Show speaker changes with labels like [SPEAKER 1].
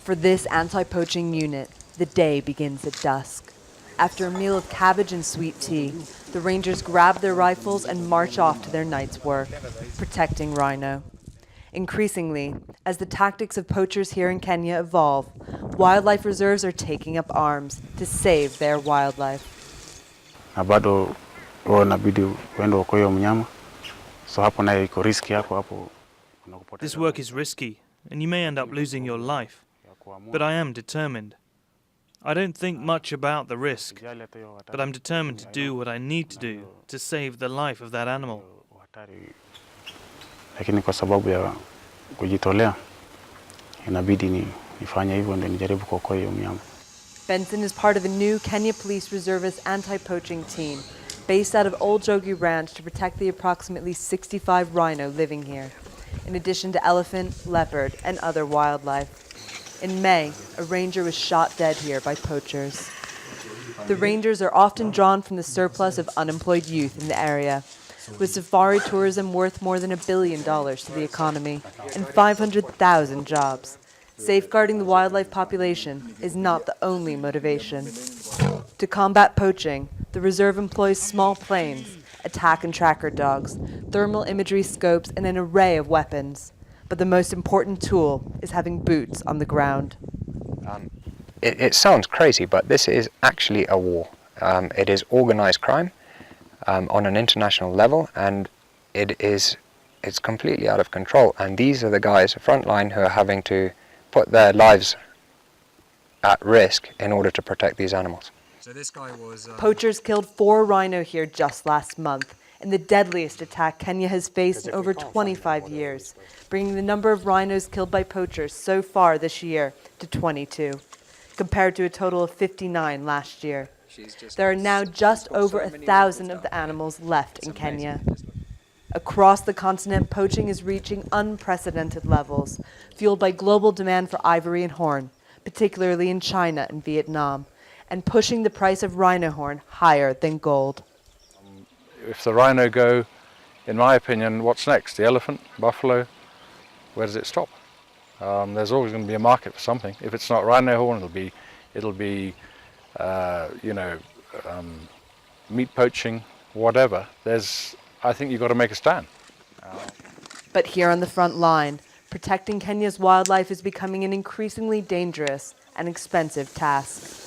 [SPEAKER 1] For this anti-poaching unit, the day begins at dusk. After a meal of cabbage and sweet tea, the rangers grab their rifles and march off to their night's work, protecting rhino. Increasingly, as the tactics of poachers here in Kenya evolve, wildlife reserves are taking up arms to save their wildlife.
[SPEAKER 2] Na bado inabidi uende ukoe mnyama, so hapo nayo iko riski hapo.
[SPEAKER 3] This work is risky, and you may end up losing your life. But I am determined. I don't think much about the risk, but I'm determined to do what I need to do to save the life of that animal.
[SPEAKER 2] Lakini kwa sababu ya kujitolea inabidi nifanye hivyo ndio nijaribu kuokoa hiyo mnyama.
[SPEAKER 1] Benson is part of a new Kenya Police Reservist anti-poaching team based out of Old Jogi Ranch to protect the approximately 65 rhino living here, in addition to elephant, leopard, and other wildlife. In May, a ranger was shot dead here by poachers. The rangers are often drawn from the surplus of unemployed youth in the area, with safari tourism worth more than $1 billion to the economy and 500,000 jobs. Safeguarding the wildlife population is not the only motivation. To combat poaching, the reserve employs small planes, attack and tracker dogs, thermal imagery scopes, and an array of weapons. But the most important tool is having boots on the ground.
[SPEAKER 4] It sounds crazy, but this is actually a war. It is organized crime on an international level, and it's completely out of control. And these are the guys frontline who are having to put their lives at risk in order to protect these animals.
[SPEAKER 5] So this guy was...
[SPEAKER 1] Poachers killed 4 rhino here just last month, in the deadliest attack Kenya has faced in over 25 years, bringing the number of rhinos killed by poachers so far this year to 22, compared to a total of 59 last year. There are now just over 1,000 of the animals left in Kenya. Across the continent, poaching is reaching unprecedented levels, fueled by global demand for ivory and horn, particularly in China and Vietnam, and pushing the price of rhino horn higher than gold.
[SPEAKER 6] If the rhino go, in my opinion, what's next? The elephant, buffalo? Where does it stop? There's always going to be a market for something. If it's not rhino horn, it'll be meat poaching, whatever. I think you've got to make a stand.
[SPEAKER 1] But here on the front line, protecting Kenya's wildlife is becoming an increasingly dangerous and expensive task.